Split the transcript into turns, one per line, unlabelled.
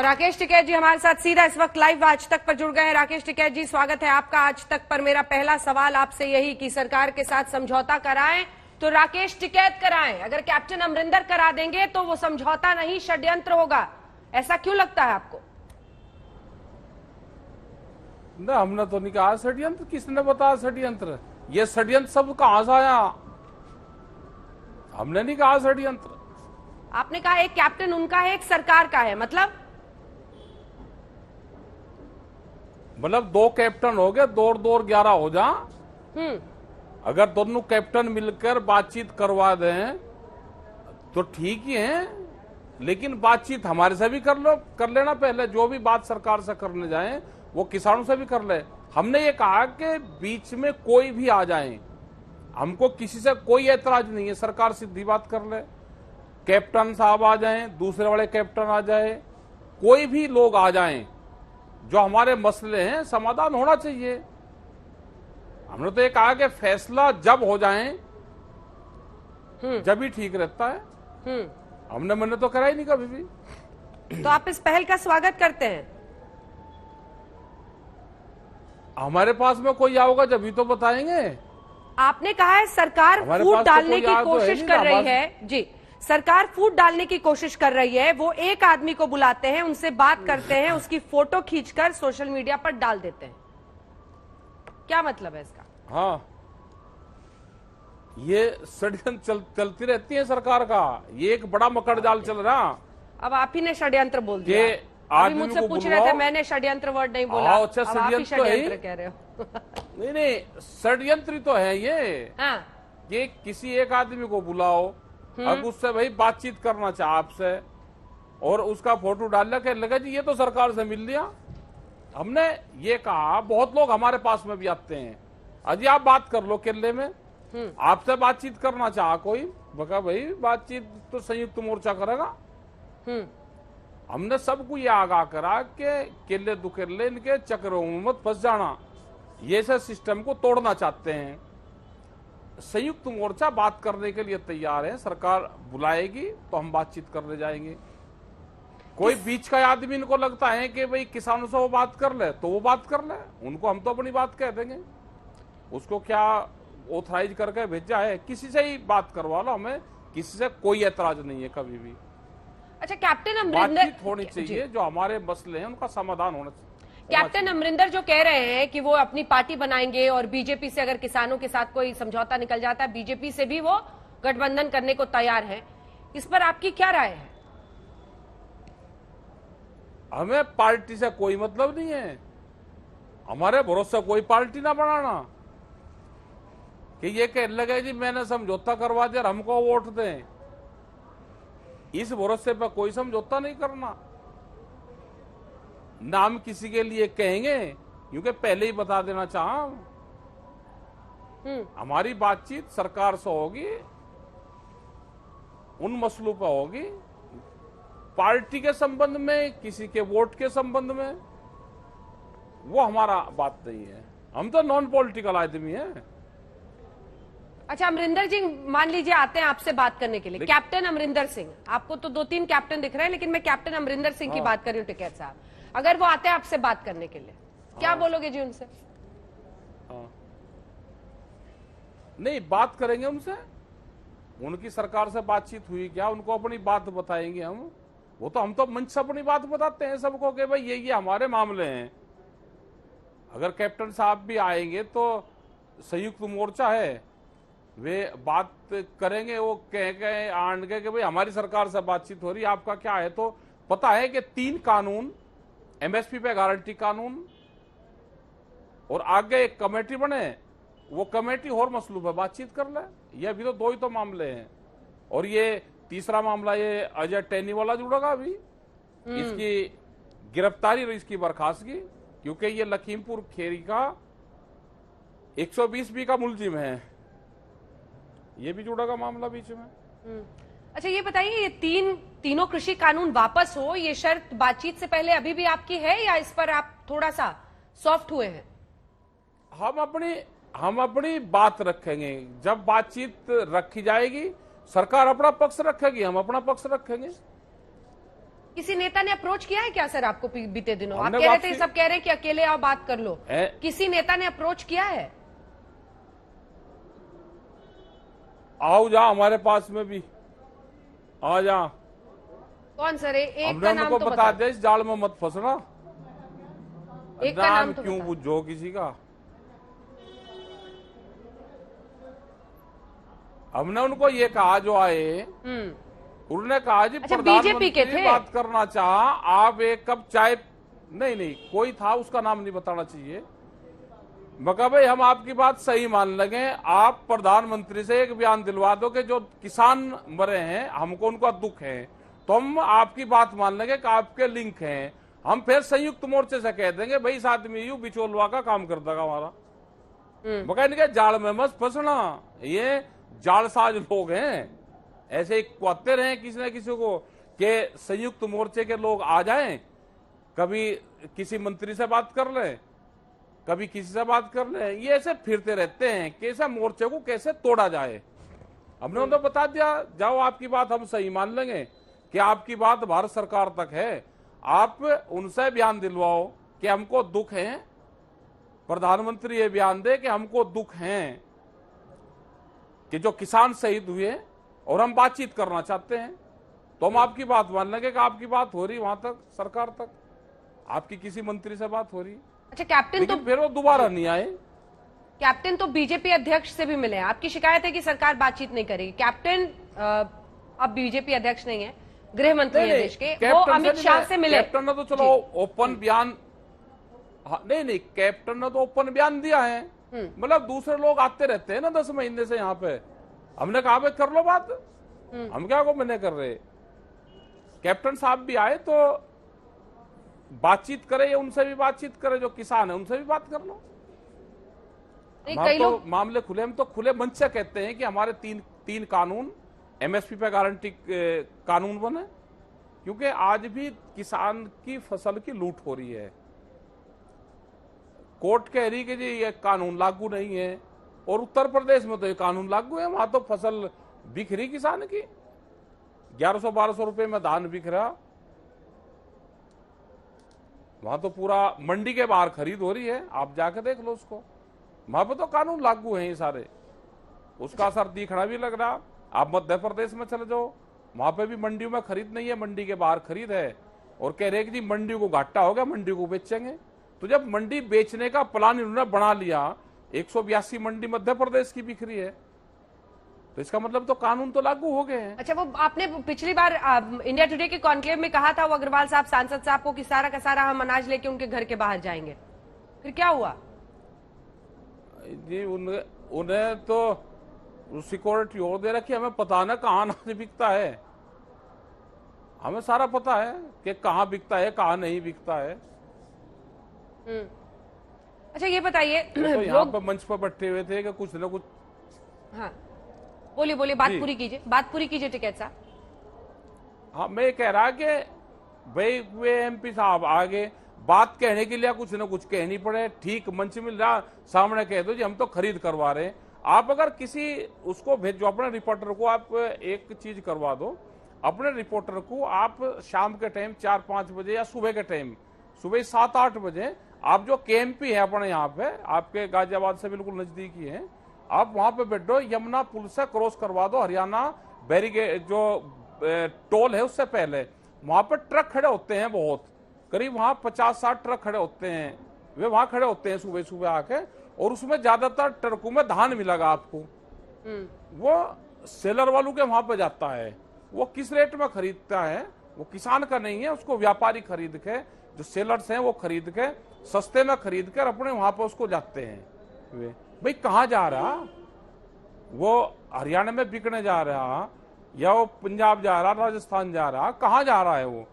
राकेश टिकैत जी हमारे साथ सीधा इस वक्त लाइव आज तक पर जुड़ गए हैं। राकेश टिकैत जी, स्वागत है आपका आज तक पर। मेरा पहला सवाल आपसे यही कि सरकार के साथ समझौता कराएं तो राकेश टिकैत कराएं, अगर कैप्टन अमरिंदर करा देंगे तो वो समझौता नहीं षड्यंत्र होगा, ऐसा क्यों लगता है आपको?
ना, हमने तो नहीं कहा षड्यंत्र। किसने बताया षड्यंत्र? ये षड्यंत्र सब कहां से आया? हमने नहीं कहा षड्यंत्र।
आपने कहा एक कैप्टन उनका है, एक सरकार का है, मतलब
दो कैप्टन हो गए, 2 और 2 और 11 हो जा। अगर दोनों कैप्टन मिलकर बातचीत करवा दें तो ठीक ही है, लेकिन बातचीत हमारे से भी कर लेना। पहले जो भी बात सरकार से करने जाए वो किसानों से भी कर ले। हमने ये कहा कि बीच में कोई भी आ जाए, हमको किसी से कोई ऐतराज नहीं है, सरकार सीधी बात कर ले। कैप्टन साहब आ जाएं, दूसरे वाले कैप्टन आ जाए, कोई भी लोग आ जाएं, जो हमारे मसले हैं समाधान होना चाहिए। हमने तो ये कहा कि फैसला जब हो जाए जब ही ठीक रहता है। हमने मैंने तो करा ही नहीं कभी भी।
तो आप इस पहल का स्वागत करते हैं?
हमारे पास में कोई आओगा जब ही तो बताएंगे।
आपने कहा है सरकार फूट डालने की कोशिश कर रही है। जी, सरकार फूट डालने की कोशिश कर रही है। वो एक आदमी को बुलाते हैं, उनसे बात करते हैं, उसकी फोटो खींचकर सोशल मीडिया पर डाल देते हैं। क्या मतलब है इसका?
हाँ, ये षड्यंत्र चलती रहती है सरकार का। ये एक बड़ा मकड़ जाल चल रहा।
अब आप ही ने षड्यंत्र बोल दिया। अभी मुझसे पूछ रहे थे, मैंने षड्यंत्र वर्ड नहीं बोला।
अच्छा, षड्यंत्र
कह रहे हो।
नहीं, षड्यंत्र तो है ये।
हाँ।
ये किसी एक आदमी को बुलाओ, अब उससे भाई बातचीत करना चाह आपसे, और उसका फोटो डाल के लगा जी ये तो सरकार से मिल लिया। हमने ये कहा, बहुत लोग हमारे पास में भी आते हैं, अजी आप बात कर लो केले में, आपसे बातचीत करना चाह कोई, बका भाई बातचीत तो संयुक्त मोर्चा करेगा। हमने सबको ये आगाह करा कि केले दुकेले इनके चक्रों में मत फंस जाना, ये से सिस्टम को तोड़ना चाहते हैं। संयुक्त मोर्चा बात करने के लिए तैयार है, सरकार बुलाएगी तो हम बातचीत करने जाएंगे। कोई बीच का आदमी इनको लगता है कि भाई किसानों से वो बात कर ले तो वो बात कर ले, उनको हम तो अपनी बात कह देंगे। उसको क्या ऑथराइज करके भेजा है, किसी से ही बात करवा लो, हमें किसी से कोई ऐतराज नहीं है कभी भी।
अच्छा, कैप्टन अमरिंदर
बातचीत होनी चाहिए, जो हमारे मसले हैं उनका समाधान होना चाहिए।
कैप्टन अमरिंदर जो कह रहे हैं कि वो अपनी पार्टी बनाएंगे और बीजेपी से अगर किसानों के साथ कोई समझौता निकल जाता है, बीजेपी से भी वो गठबंधन करने को तैयार है, इस पर आपकी क्या राय है?
हमें पार्टी से कोई मतलब नहीं है, हमारे भरोसे कोई पार्टी ना बनाना कि ये कह लगे जी मैंने समझौता करवा दिया और हमको वोट दें। इस भरोसे पर कोई समझौता नहीं करना, ना हम किसी के लिए कहेंगे, क्योंकि पहले ही बता देना चाहा हमारी बातचीत सरकार से होगी, उन मसलों पर होगी, पार्टी के संबंध में, किसी के वोट के संबंध में, वो हमारा बात नहीं है। हम तो नॉन पॉलिटिकल आदमी हैं।
अच्छा, अमरिंदर जी मान लीजिए आते हैं आपसे बात करने के लिए, कैप्टन अमरिंदर सिंह, आपको तो 2-3 कैप्टन दिख रहे हैं, लेकिन मैं कैप्टन अमरिंदर सिंह की बात कर रही हूँ टिकैत साहब। अगर वो आते हैं आपसे बात करने के लिए, क्या बोलोगे जी उनसे?
नहीं, बात करेंगे उनसे, उनकी सरकार से बातचीत हुई क्या, उनको अपनी बात बताएंगे हम। वो तो हम तो मंच से अपनी बात बताते हैं सबको कि भाई ये हमारे मामले हैं। अगर कैप्टन साहब भी आएंगे तो संयुक्त मोर्चा है, वे बात करेंगे, वो कह आन के कि भाई हमारी सरकार से बातचीत हो रही है, आपका क्या है। तो पता है कि 3 कानून, एमएसपी पे गारंटी कानून, और आगे एक कमेटी बने, वो कमेटी और मसलू पे बातचीत कर ले। ये अभी तो 2 ही तो मामले हैं, और ये तीसरा मामला ये अजय टैनी वाला जुड़ेगा अभी, इसकी गिरफ्तारी और इसकी बर्खास्तगी, क्योंकि ये लखीमपुर खेरी का 120 बी का मुलजिम है, ये भी जुड़ेगा मामला बीच में।
अच्छा, ये बताइए, ये तीनों कृषि कानून वापस हो, ये शर्त बातचीत से पहले अभी भी आपकी है, या इस पर आप थोड़ा सा सॉफ्ट हुए हैं?
हम अपनी बात रखेंगे, जब बातचीत रखी जाएगी सरकार अपना पक्ष रखेगी, हम अपना पक्ष रखेंगे।
किसी नेता ने अप्रोच किया है क्या सर आपको बीते दिनों? आप
हमने
कह रहे थे,
वापसी-
सब कह रहे हैं कि अकेले आओ बात कर लो। किसी नेता ने अप्रोच किया है?
आओ जा हमारे पास में भी आ जा।
कौन सर? एक
हमने
का नाम
उनको
तो
बता
बता।
दे, इस जाल में मत फंसना।
एक का नाम तो
क्यों
बता।
पूछो किसी का? हमने उनको ये कहा जो आए, उन्होंने कहा जी
अच्छा, बीजेपी के
प्रधानमंत्री
थे?
बात करना चाह, आप एक कप चाय। नहीं, कोई था, उसका नाम नहीं बताना चाहिए। मैं कहा भाई हम आपकी बात सही मान लगे, आप प्रधानमंत्री से एक बयान दिलवा दो कि जो किसान मरे हैं हमको उनका दुख है, तो हम आपकी बात मान लेंगे कि आपके लिंक हैं। हम फिर संयुक्त मोर्चे से कह देंगे भाई इस आदमी यू बिचौलवा का काम करता का हमारा। मगर इनके जाल में मत फंसना, ये जालसाज लोग हैं। ऐसे ही कहते रहे किसी न किसी को कि संयुक्त मोर्चे के लोग आ जाएं, कभी किसी मंत्री से बात कर लें, कभी किसी से बात कर ले, ये ऐसे फिरते रहते हैं कि ऐसे मोर्चे को कैसे तोड़ा जाए। हमने उनको बता दिया, जाओ आपकी बात हम सही मान लेंगे कि आपकी बात भारत सरकार तक है, आप उनसे बयान दिलवाओ कि हमको दुख है। प्रधानमंत्री ये बयान दे कि हमको दुख है कि जो किसान शहीद हुए और हम बातचीत करना चाहते हैं, तो हम आपकी बात मान लेंगे कि आपकी बात हो रही वहां तक, सरकार तक, आपकी किसी मंत्री से बात हो रही।
अच्छा, कैप्टन तो
फिर वो दोबारा नहीं आए।
कैप्टन तो बीजेपी अध्यक्ष से भी मिले हैं। आपकी शिकायत है कि सरकार बातचीत नहीं करेगी। कैप्टन अब बीजेपी अध्यक्ष नहीं है, गृह मंत्री है देश के, वो अमित शाह से मिले।
कैप्टन ने तो चलो ओपन बयान, नहीं, कैप्टन ने तो ओपन बयान दिया है। मतलब दूसरे लोग आते रहते हैं ना 10 महीने से यहाँ पे, हमने कहा भाई कर लो बात, हम क्या को मना कर रहे। कैप्टन साहब भी आए तो बातचीत करे, उनसे भी बातचीत करे, जो किसान है उनसे भी बात कर लो।
कई लोग
मामले खुले, हम तो खुले मंच से कहते हैं कि हमारे तीन कानून एमएसपी पे गारंटी कानून बने, क्योंकि आज भी किसान की फसल की लूट हो रही है। कोर्ट कह रही कि जी ये कानून लागू नहीं है, और उत्तर प्रदेश में तो ये कानून लागू है, वहां तो फसल बिक रही किसान की, 1100-1200 रुपए में धान बिक रहा, वहां तो पूरा मंडी के बाहर खरीद हो रही है, आप जाके देख लो उसको, वहां पे तो कानून लागू हैं ये सारे, उसका असर दिखना भी लग रहा। आप मध्य प्रदेश में चले जाओ, वहां पे भी मंडियों में खरीद नहीं है, मंडी के बाहर खरीद है, और कह रहे कि जी मंडी को घाटा हो गया, मंडी को बेचेंगे। तो जब मंडी बेचने का प्लान इन्होंने बना लिया, 182 मंडी मध्य प्रदेश की बिक रही है, तो इसका मतलब तो कानून तो लागू हो गए हैं।
अच्छा, वो आपने पिछली बार इंडिया टुडे के कॉन्क्लेव में कहा था, वो अग्रवाल साहब, सांसद साहब को, कि सारा का सारा हम अनाज लेके उनके घर के बाहर जाएंगे, फिर क्या हुआ?
जी उन्हें तो सिक्योरिटी और दे रखी, हमें पता ना कहाँ अनाज बिकता है, हमें सारा पता है कि कहाँ बिकता है कहाँ नहीं बिकता है।
अच्छा, ये बताइए,
तो यहाँ पे मंच पर बैठे हुए थे कि कुछ न कुछ।
हाँ बोलिए, बात पूरी कीजिए टिकैत साहब।
हाँ, मैं कह रहा कि भाई वे एमपी साहब आगे बात कहने के लिए कुछ न कुछ कहनी पड़े, ठीक मंच मिल रहा, सामने कह दो जी हम तो खरीद करवा रहे हैं। आप अगर किसी उसको भेजो, अपने रिपोर्टर को आप एक चीज करवा दो, अपने रिपोर्टर को आप शाम के टाइम 4-5 बजे या सुबह के टाइम, सुबह 7-8 बजे, आप जो केएमपी है अपने यहाँ पे, आपके गाजियाबाद से बिल्कुल नजदीकी है, आप वहां पे बैठो, यमुना पुल से क्रॉस करवा दो, हरियाणा बैरिकेड जो टोल है उससे पहले, वहां पर ट्रक खड़े होते हैं बहुत, करीब वहां 50-60 ट्रक खड़े होते हैं, वे वहां खड़े होते हैं सुबह सुबह आके, और उसमें ज्यादातर ट्रकों में धान मिलेगा आपको, वो सेलर वालों के वहां पे जाता है, वो किस रेट में खरीदता है, वो किसान का नहीं है, उसको व्यापारी खरीद के, जो सेलर्स हैं वो खरीद के, सस्ते में खरीद कर अपने वहां पर उसको जाते हैं। वे भाई कहाँ जा रहा, वो हरियाणा में बिकने जा रहा, या वो पंजाब जा रहा, राजस्थान जा रहा, कहाँ जा रहा है वो?